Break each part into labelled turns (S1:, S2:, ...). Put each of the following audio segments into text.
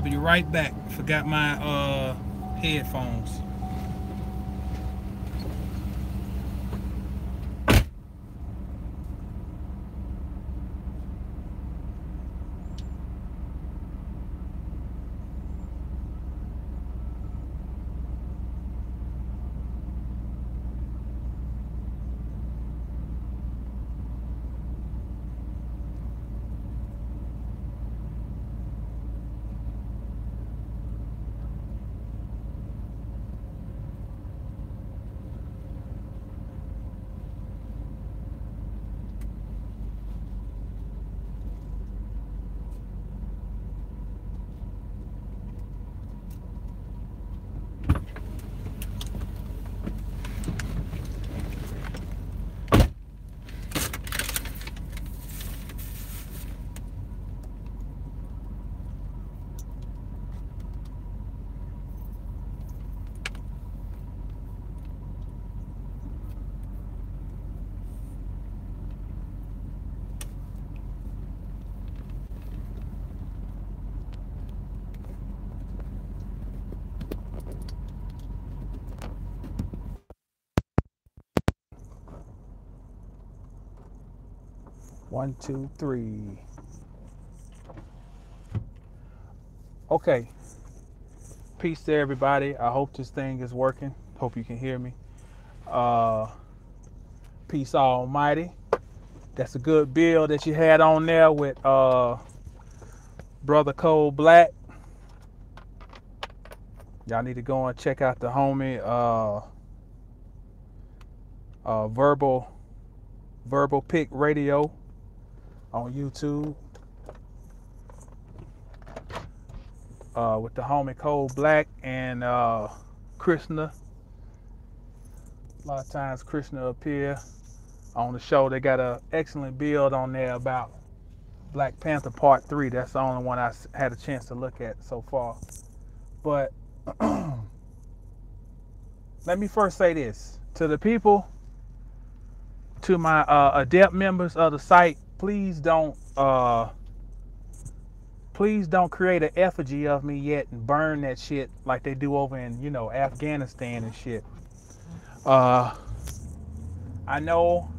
S1: I'll be right back. Forgot my headphones. 1, 2, 3. Okay. Peace to everybody. I hope this thing is working. Hope you can hear me. Uh, Peace Almighty. That's a good build that you had on there with Brother Cole Black. Y'all need to go and check out the homie Verbal Pick Radio on YouTube. With the homie Cole Black and Krishna. A lot of times Krishna appear on the show. They got an excellent build on there about Black Panther Part 3. That's the only one I had a chance to look at so far. But let me first say this. To the people, to my adept members of the site, please don't create an effigy of me yet and burn that shit like they do over in, Afghanistan and shit. I know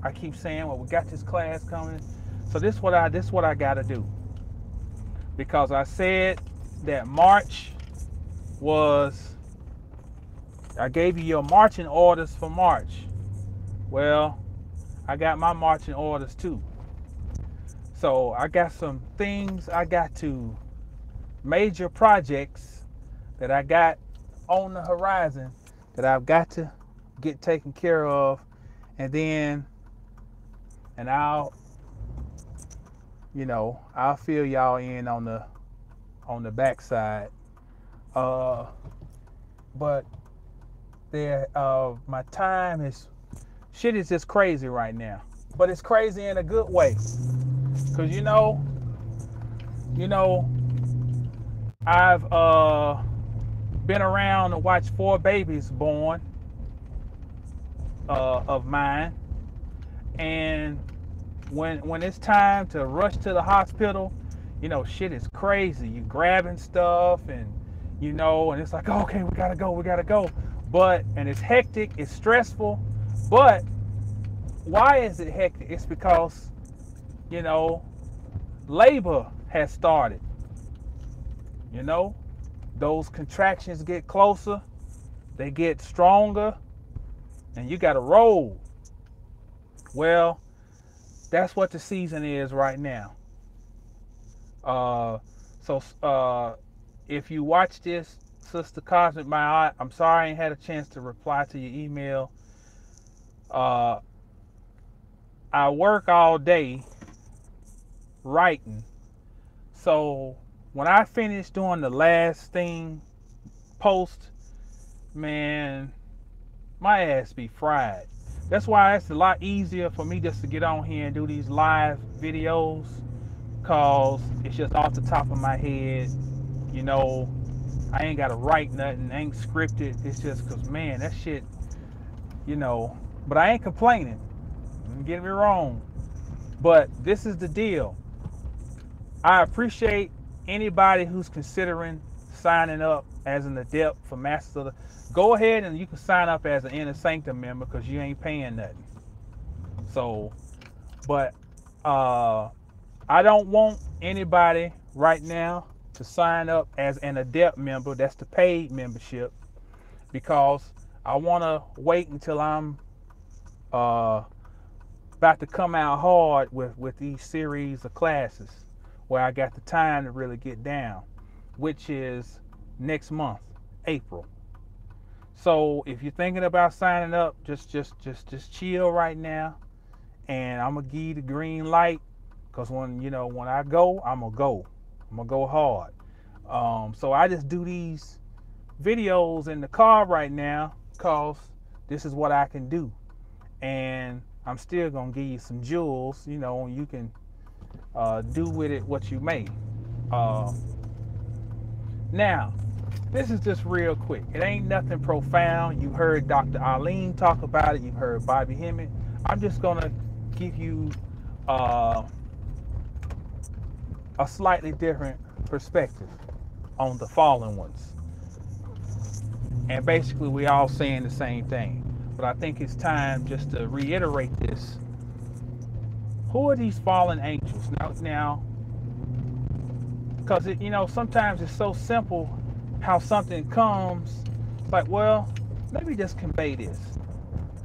S1: I keep saying, well, we got this class coming. So this is what I gotta do. Because I said that March I gave you your marching orders for March. Well, I got my marching orders too. So I got some things major projects that I got on the horizon that I've got to get taken care of, and I'll fill y'all in on the backside. But my time is just crazy right now. But it's crazy in a good way. Cause I've been around to watch 4 babies born of mine, and when it's time to rush to the hospital, shit is crazy. You grabbing stuff and and it's like, okay, we gotta go. And it's hectic, it's stressful. But why is it hectic? It's because labor has started. Those contractions get closer, they get stronger, and you got to roll. Well, that's what the season is right now. If you watch this, Sister Cosmic My Eye, I'm sorry I ain't had a chance to reply to your email. I work all day writing. So when I finish doing the last thing post, man, my ass be fried. That's why it's a lot easier for me just to get on here and do these live videos, cause it's just off the top of my head. I ain't gotta write nothing, ain't scripted. It's just cause, man, that shit, but I ain't complaining. Don't get me wrong. But this is the deal. I appreciate anybody who's considering signing up as an adept for Masters of the, go ahead and you can sign up as an Inner Sanctum member because you ain't paying nothing. So, but I don't want anybody right now to sign up as an adept member. That's the paid membership, because I want to wait until I'm about to come out hard with these series of classes where I got the time to really get down, which is next month, April. So if you're thinking about signing up, just chill right now, and I'm gonna give you the green light, because when I go, I'm gonna go hard. So I just do these videos in the car right now because this is what I can do, and I'm still gonna give you some jewels, and you can do with it what you may. Now, this is just real quick. It ain't nothing profound. You heard Dr. Arlene talk about it. You've heard Bobby Hemmett. I'm just gonna give you a slightly different perspective on the fallen ones. And basically, we all saying the same thing. But I think it's time just to reiterate this. Who are these fallen angels? Now, because sometimes it's so simple how something comes. It's like, well, let me just convey this.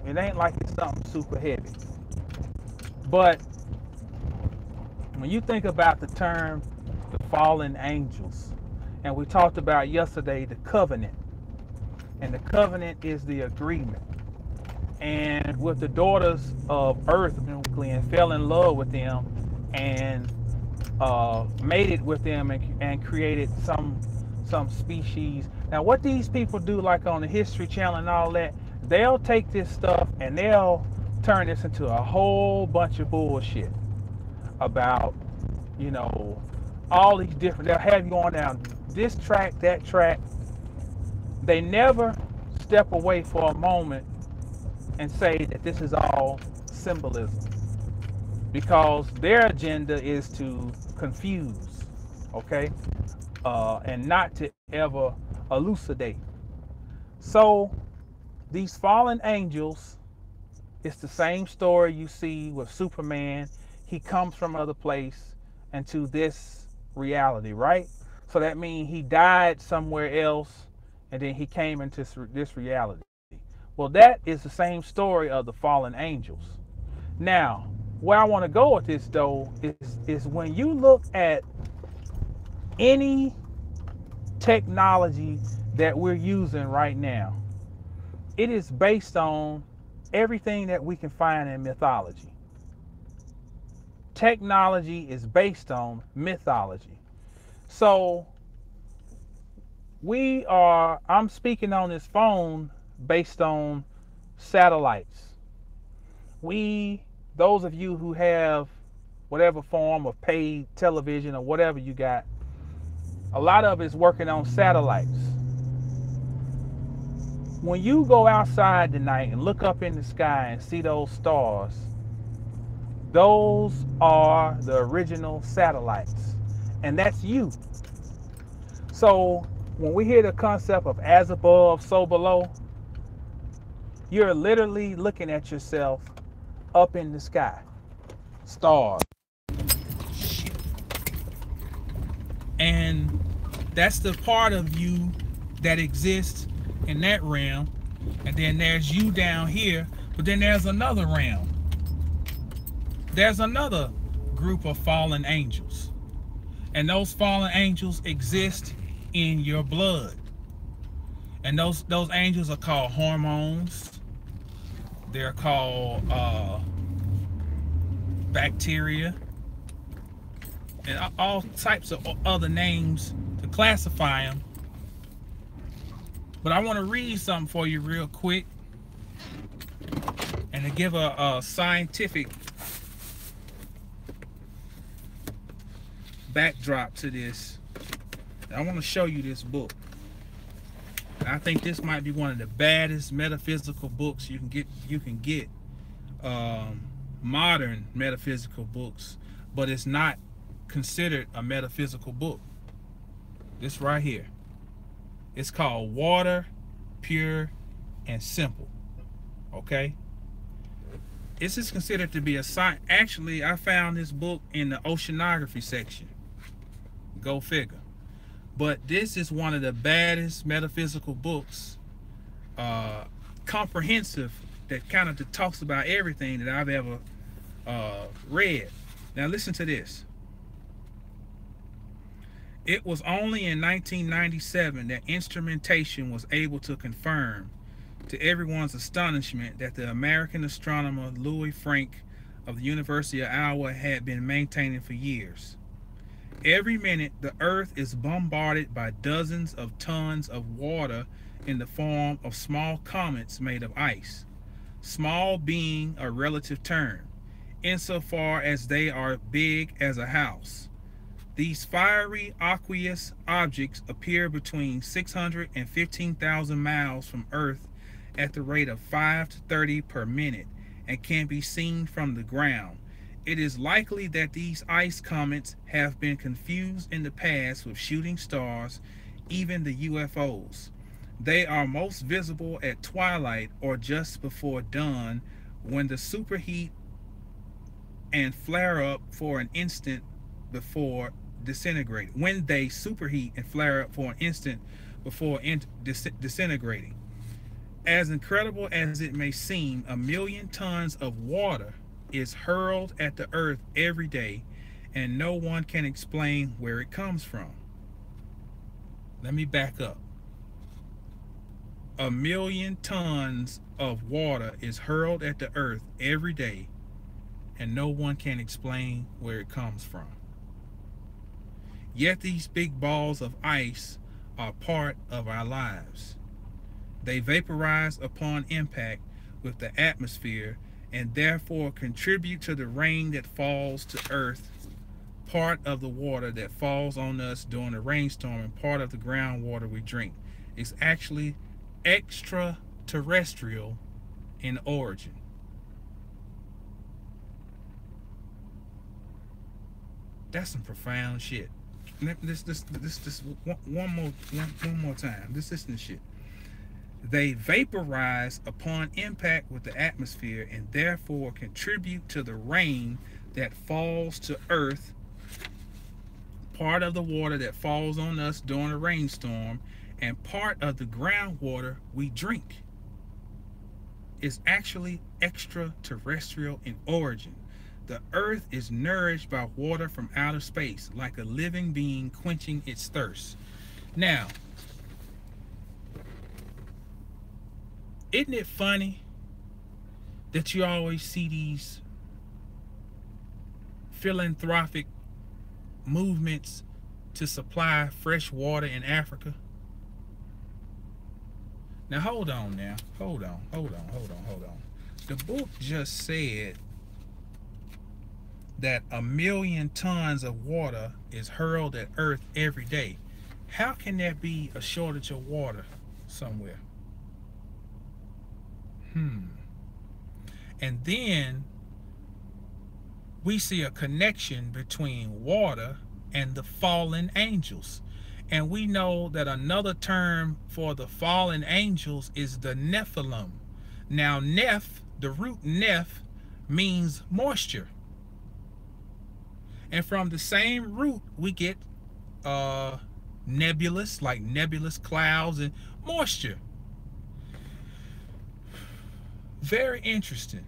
S1: It ain't like it's something super heavy. But when you think about the term the fallen angels, and we talked about yesterday the covenant, and the covenant is the agreement. And with the daughters of earth, Glenn fell in love with them and mated with them and created some species. Now, what these people do, like on the History Channel and all that, they'll take this stuff and they'll turn this into a whole bunch of bullshit about, all these different. They'll have you on down this track, that track. They never step away for a moment and say that this is all symbolism, because their agenda is to confuse, okay, and not to ever elucidate. So these fallen angels, it's the same story you see with Superman. He comes from another place into this reality, right? So that means he died somewhere else and then he came into this reality. Well, that is the same story of the fallen angels. Now, where I want to go with this, though, is when you look at any technology that we're using right now, it is based on everything that we can find in mythology. Technology is based on mythology. So I'm speaking on this phone based on satellites. Those of you who have whatever form of paid television or whatever you got, a lot of it's working on satellites. When you go outside tonight and look up in the sky and see those stars, those are the original satellites, and that's you. So when we hear the concept of as above, so below, you're literally looking at yourself up in the sky. Stars. And that's the part of you that exists in that realm. And then there's you down here, but then there's another realm. There's another group of fallen angels. And those fallen angels exist in your blood. And those angels are called hormones. They're called bacteria, and all types of other names to classify them. But I want to read something for you real quick, and to give a scientific backdrop to this. I want to show you this book. I think this might be one of the baddest metaphysical books you can get. Modern metaphysical books, but it's not considered a metaphysical book. This right here. It's called Water, Pure and Simple. Okay? This is considered to be a science. Actually, I found this book in the oceanography section. Go figure. But this is one of the baddest metaphysical books, comprehensive, that kind of talks about everything that I've ever read. Now listen to this. It was only in 1997 that instrumentation was able to confirm, to everyone's astonishment, that the American astronomer Louis Frank of the University of Iowa had been maintaining for years. Every minute, the Earth is bombarded by dozens of tons of water in the form of small comets made of ice. Small being a relative term, insofar as they are big as a house. These fiery aqueous objects appear between 600 and 15,000 miles from Earth at the rate of 5 to 30 per minute and can be seen from the ground. It is likely that these ice comets have been confused in the past with shooting stars, even the UFOs. They are most visible at twilight or just before dawn, when the superheat and flare up for an instant before disintegrating. When they superheat and flare up for an instant before disintegrating. As incredible as it may seem, 1 million tons of water is hurled at the Earth every day, and no one can explain where it comes from. Let me back up. 1 million tons of water is hurled at the Earth every day, and no one can explain where it comes from. Yet these big balls of ice are part of our lives. They vaporize upon impact with the atmosphere and therefore contribute to the rain that falls to Earth, part of the water that falls on us during a rainstorm, and part of the groundwater we drink. It's actually extraterrestrial in origin. That's some profound shit. This one more time. This is the shit. They vaporize upon impact with the atmosphere and therefore contribute to the rain that falls to Earth, part of the water that falls on us during a rainstorm, and part of the groundwater we drink. Is actually extraterrestrial in origin. The Earth is nourished by water from outer space, like a living being quenching its thirst. Now, isn't it funny that you always see these philanthropic movements to supply fresh water in Africa? Now hold on now. Hold on. The book just said that 1 million tons of water is hurled at Earth every day. How can there be a shortage of water somewhere? And then we see a connection between water and the fallen angels. And we know that another term for the fallen angels is the Nephilim. Now, the root neph, means moisture. And from the same root, we get nebulous, like nebulous clouds, and moisture. Very interesting.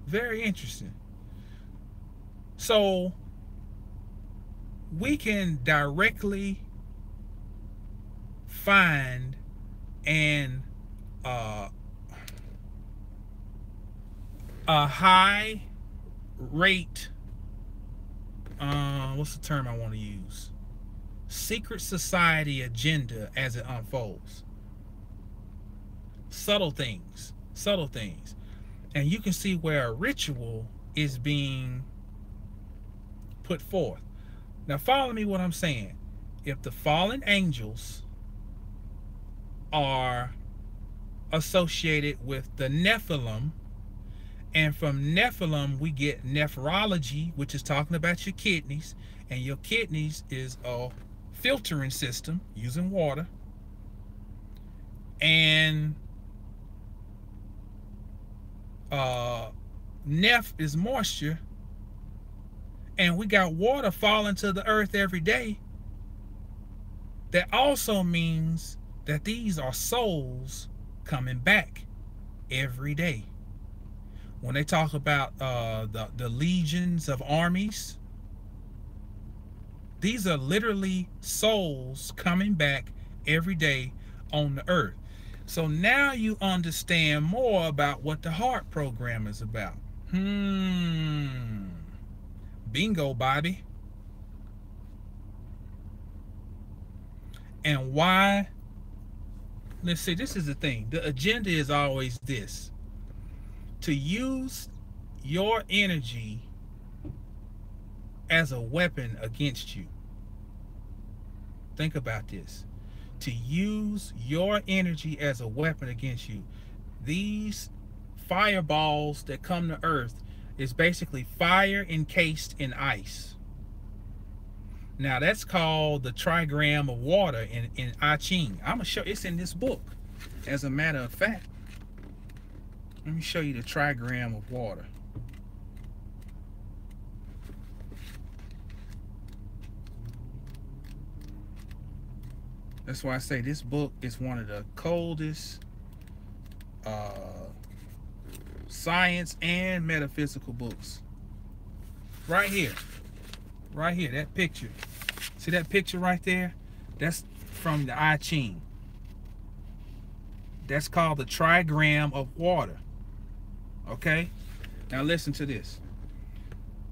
S1: Very interesting. So we can directly find a high rate, what's the term I want to use? Secret society agenda as it unfolds. Subtle things. And you can see where a ritual is being put forth. Now follow me what I'm saying. If the fallen angels are associated with the Nephilim, and from Nephilim we get nephrology, which is talking about your kidneys, and your kidneys is a filtering system using water, and Neph is moisture, and we got water falling to the earth every day, that also means that these are souls coming back every day. When they talk about the legions of armies, these are literally souls coming back every day on the earth. So now you understand more about what the heart program is about. Bingo, Bobby. And why? Let's see, this is the thing. The agenda is always this: to use your energy as a weapon against you. Think about this. To use your energy as a weapon against you. These fireballs that come to earth is basically fire encased in ice. Now that's called the trigram of water in I Ching. I'm gonna show, it's in this book. As a matter of fact, let me show you the trigram of water. That's why I say this book is one of the coldest science and metaphysical books. Right here. Right here, that picture. See that picture right there? That's from the I Ching. That's called the trigram of water. Okay? Now listen to this.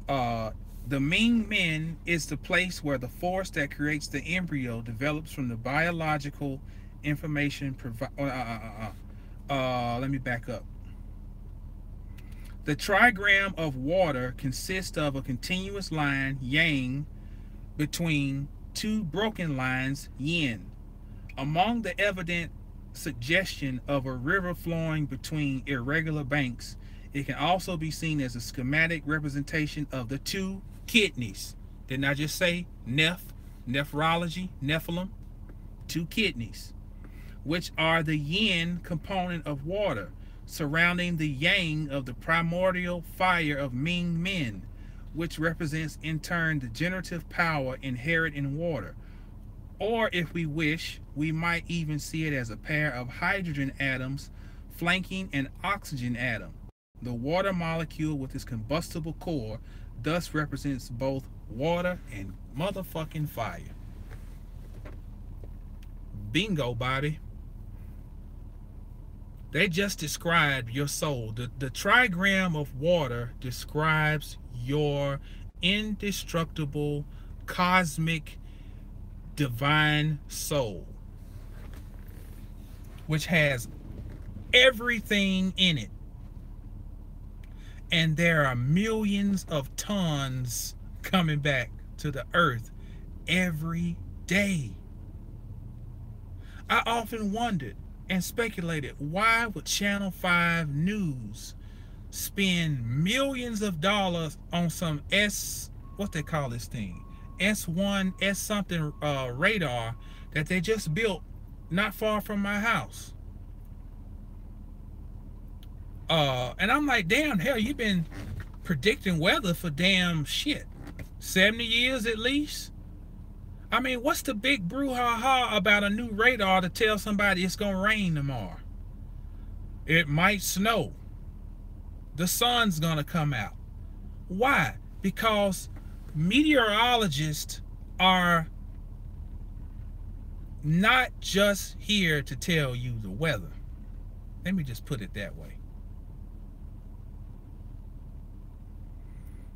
S1: The Ming Men is the place where the force that creates the embryo develops from the biological information let me back up. The trigram of water consists of a continuous line, yang, between two broken lines, yin. Among the evident suggestion of a river flowing between irregular banks, it can also be seen as a schematic representation of the two kidneys. Didn't I just say nephrology, Nephilim? Two kidneys, which are the yin component of water, surrounding the yang of the primordial fire of Ming Men, which represents in turn the generative power inherent in water. Or if we wish, we might even see it as a pair of hydrogen atoms flanking an oxygen atom. The water molecule with its combustible core thus represents both water and motherfucking fire. Bingo, Bobby. They just described your soul. The trigram of water describes your indestructible, cosmic, divine soul, which has everything in it. And there are millions of tons coming back to the earth every day. I often wondered and speculated, why would Channel 5 News spend millions of dollars on some what they call this thing? S1, S something radar that they just built not far from my house. And I'm like, damn, hell, you've been predicting weather for damn shit 70 years at least. I mean, what's the big brouhaha about a new radar to tell somebody it's gonna rain tomorrow? It might snow. The sun's gonna come out. Why? Because meteorologists are not just here to tell you the weather. Let me just put it that way.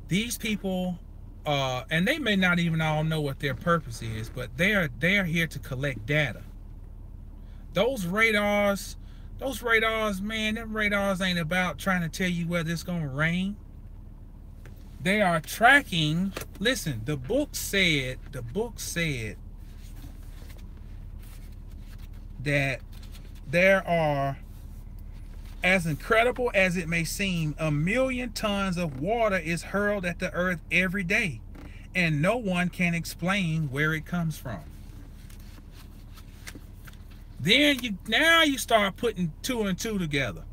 S1: These people, and they may not even all know what their purpose is, but they are here to collect data. Those radars, man, them radars ain't about trying to tell you whether it's gonna rain. They are tracking. Listen, the book said that there are, as incredible as it may seem, 1 million tons of water is hurled at the earth every day, and no one can explain where it comes from. Then now you start putting two and two together.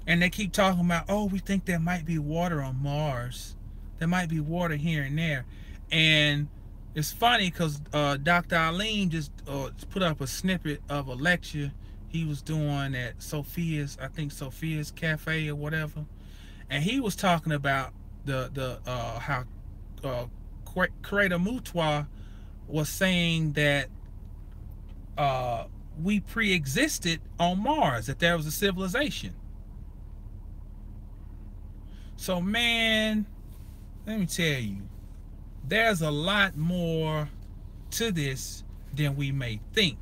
S1: And they keep talking about, oh, we think there might be water on Mars. There might be water here and there. And it's funny because Dr. Aline just put up a snippet of a lecture he was doing at Sophia's, I think Sophia's Cafe or whatever. And he was talking about the how Creator Mutwa was saying that we pre-existed on Mars, that there was a civilization. So man, let me tell you, there's a lot more to this than we may think.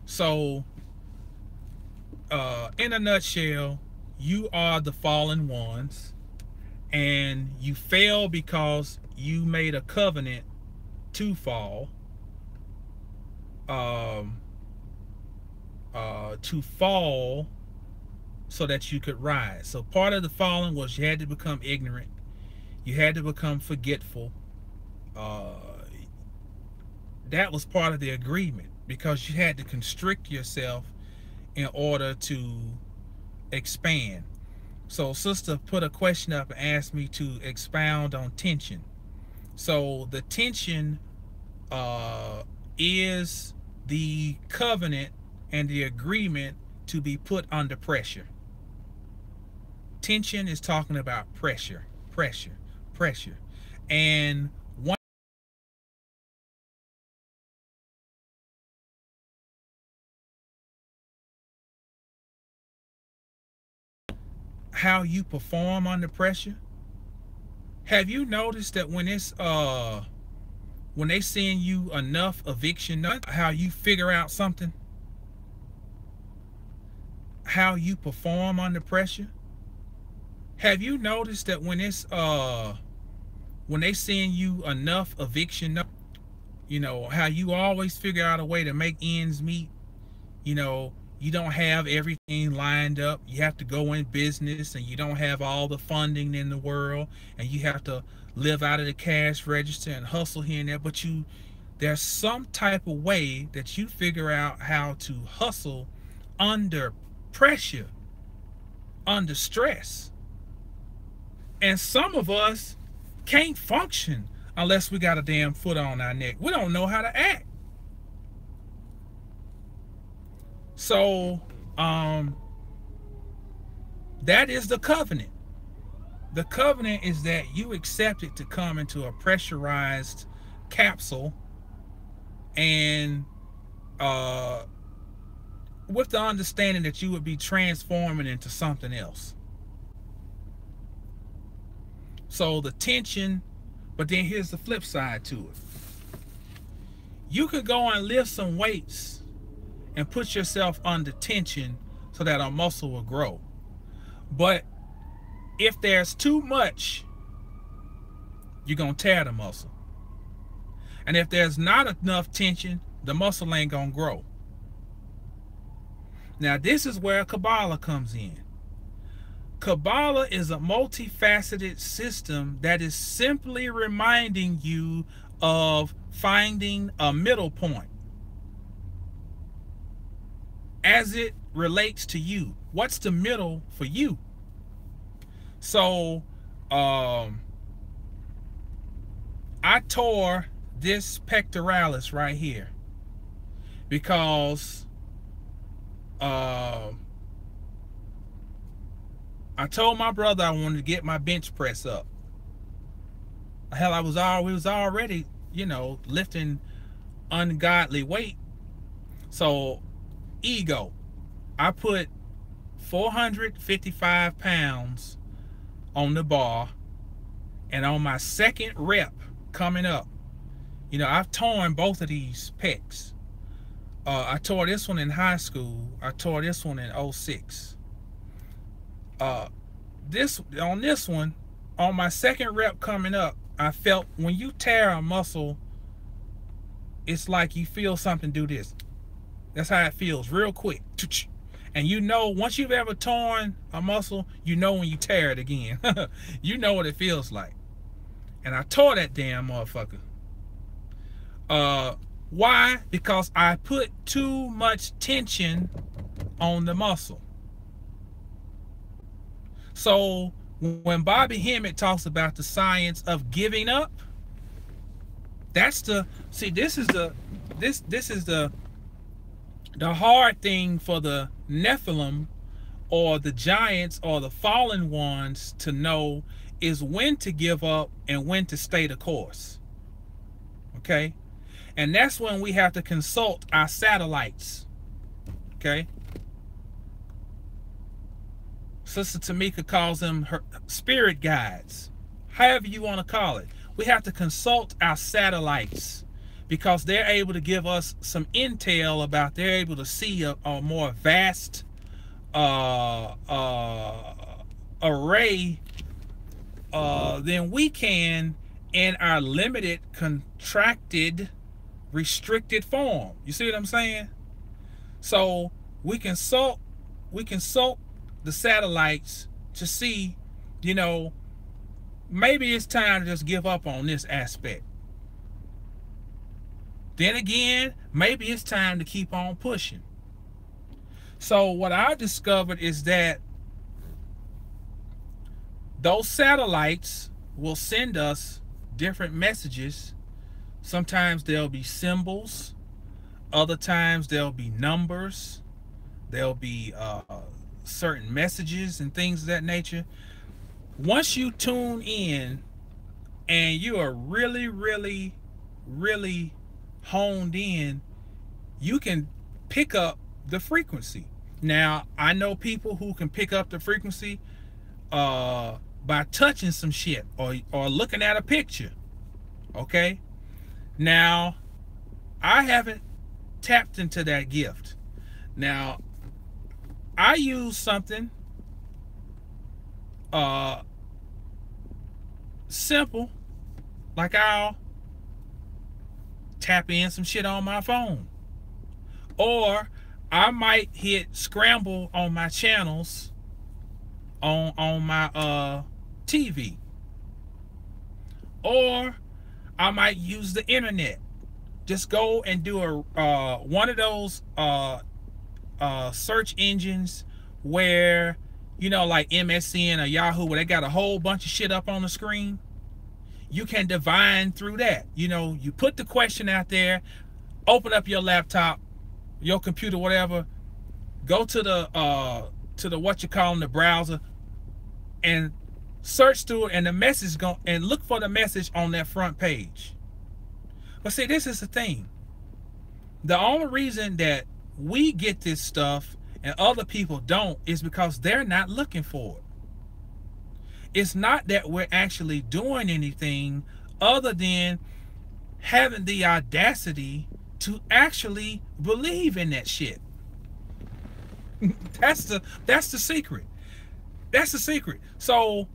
S1: So in a nutshell, you are the fallen ones, and you fail because you made a covenant to fall, to fall so that you could rise. So part of the falling was you had to become ignorant, you had to become forgetful. That was part of the agreement, because you had to constrict yourself in order to expand. So sister put a question up and asked me to expound on tension. So the tension is the covenant and the agreement to be put under pressure. Tension is talking about pressure, pressure, pressure. And one, how you perform under pressure. Have you noticed that when it's when they send you enough eviction notice, how you figure out something? How you perform under pressure? Have you noticed that when it's when they send you enough eviction notice, you know, how you always figure out a way to make ends meet? You know, you don't have everything lined up. You have to go in business, and you don't have all the funding in the world, and you have to live out of the cash register and hustle here and there. But there's some type of way that you figure out how to hustle under pressure, under stress. And some of us can't function unless we got a damn foot on our neck. We don't know how to act. So that is the covenant. The covenant is that you accepted to come into a pressurized capsule, and with the understanding that you would be transforming into something else. So the tension, but then here's the flip side to it. You could go and lift some weights and put yourself under tension so that a muscle will grow. But if there's too much, you're going to tear the muscle. And if there's not enough tension, the muscle ain't going to grow. Now, this is where Kabbalah comes in. Kabbalah is a multifaceted system that is simply reminding you of finding a middle point as it relates to you. What's the middle for you? So I tore this pectoralis right here because I told my brother I wanted to get my bench press up. Hell, we was already, you know, lifting ungodly weight. So ego, I put 455 pounds on the bar, and on my second rep coming up, you know, I've torn both of these pecs. I tore this one in high school. I tore this one in 06. This one, on my second rep coming up, I felt when you tear a muscle, it's like you feel something do this. That's how it feels, real quick. And you know, once you've ever torn a muscle, you know when you tear it again. You know what it feels like. And I tore that damn motherfucker. Why? Because I put too much tension on the muscle. So when Bobby Hemmett talks about the science of giving up, that's the see. This is the hard thing for the Nephilim or the giants or the fallen ones to know is when to give up and when to stay the course. Okay? And that's when we have to consult our satellites. Okay? Sister Tamika calls them her spirit guides. However you want to call it. We have to consult our satellites because they're able to give us some intel about, they're able to see a more vast array than we can in our limited, contracted, restricted form. You see what I'm saying? So we consult the satellites to see, you know, maybe it's time to just give up on this aspect. Then again, maybe it's time to keep on pushing. So what I discovered is that those satellites will send us different messages. Sometimes there'll be symbols, other times there'll be numbers, there'll be certain messages and things of that nature. Once you tune in and you are really, really, really honed in, you can pick up the frequency. Now, I know people who can pick up the frequency by touching some shit or looking at a picture. Okay? Now, I haven't tapped into that gift. Now, I use something simple, like I'll tap in some shit on my phone, or I might hit scramble on my channels on my TV, or I might use the internet. Just go and do a one of those search engines where, you know, like MSN or Yahoo, where they got a whole bunch of shit up on the screen. You can divine through that. You know, you put the question out there, open up your laptop, your computer, whatever, go to the what you call in the browser and search through it, and the message and look for the message on that front page. But see, this is the thing. The only reason that we get this stuff and other people don't is because they're not looking for it. It's not that we're actually doing anything other than having the audacity to actually believe in that shit. That's the secret. That's the secret. So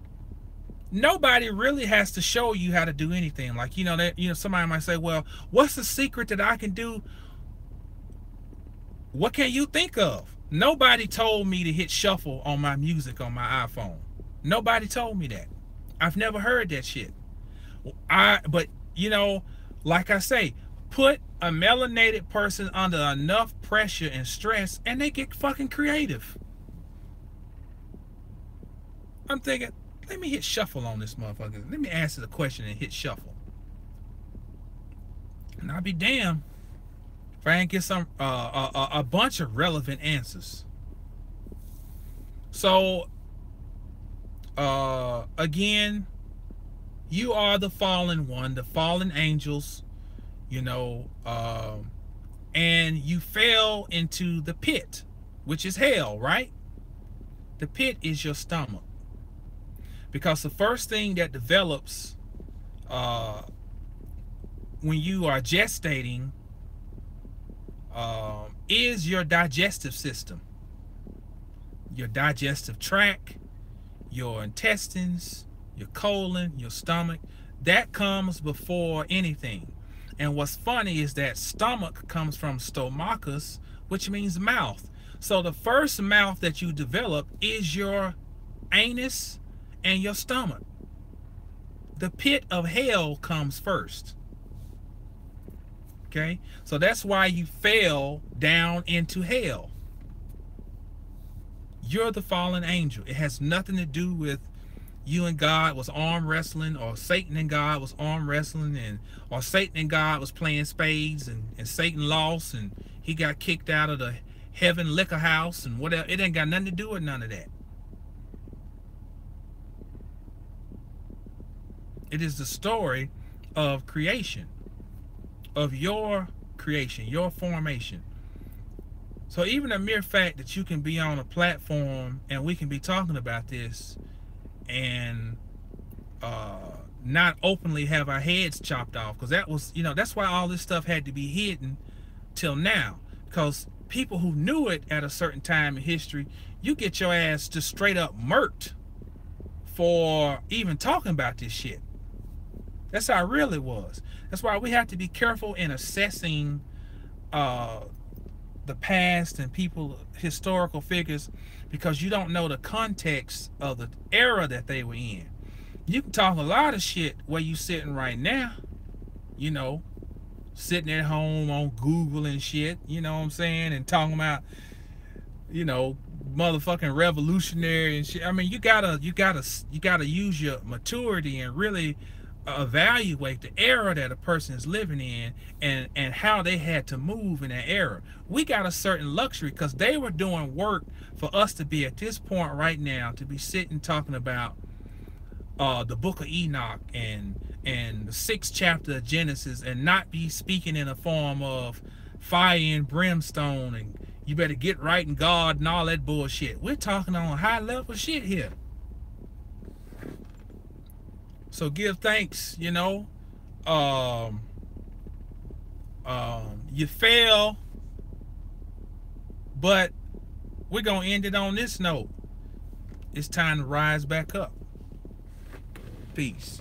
S1: nobody really has to show you how to do anything. Like, you know, somebody might say, well, what's the secret that I can do? What can you think of? Nobody told me to hit shuffle on my music on my iPhone. Nobody told me that. I've never heard that shit. But, you know, like I say, put a melanated person under enough pressure and stress and they get fucking creative. I'm thinking, let me hit shuffle on this motherfucker. Let me answer the question and hit shuffle. And I'll be damned if I ain't get some a bunch of relevant answers. So again, you are the fallen one, the fallen angels, you know, and you fell into the pit, which is hell, right? The pit is your stomach. Because the first thing that develops when you are gestating is your digestive system, your digestive tract, your intestines, your colon, your stomach. That comes before anything. And what's funny is that stomach comes from stomachus, which means mouth. So the first mouth that you develop is your anus and your stomach. The pit of hell comes first. Okay, so that's why you fell down into hell. You're the fallen angel. It has nothing to do with you and God was arm wrestling, or Satan and God was arm wrestling, and or Satan and God was playing spades, and Satan lost and he got kicked out of the heaven liquor house and whatever. It ain't got nothing to do with none of that. It is the story of creation, of your creation, your formation. So even the mere fact that you can be on a platform and we can be talking about this and not openly have our heads chopped off, because that was, that's why all this stuff had to be hidden till now, because people who knew it at a certain time in history, you get your ass just straight up murked for even talking about this shit. That's how real it was. That's why we have to be careful in assessing the past and people, historical figures, because you don't know the context of the era that they were in. You can talk a lot of shit where you sitting right now, sitting at home on Google and shit, you know what I'm saying, and talking about, motherfucking revolutionary and shit. I mean, you gotta use your maturity and really evaluate the era that a person is living in, and how they had to move in that era. We got a certain luxury because they were doing work for us to be at this point right now, to be sitting talking about the book of Enoch and the 6th chapter of Genesis, and not be speaking in a form of fire and brimstone and you better get right in God and all that bullshit. We're talking on high level shit here. So give thanks, you fail, but we're gonna end it on this note. It's time to rise back up. Peace.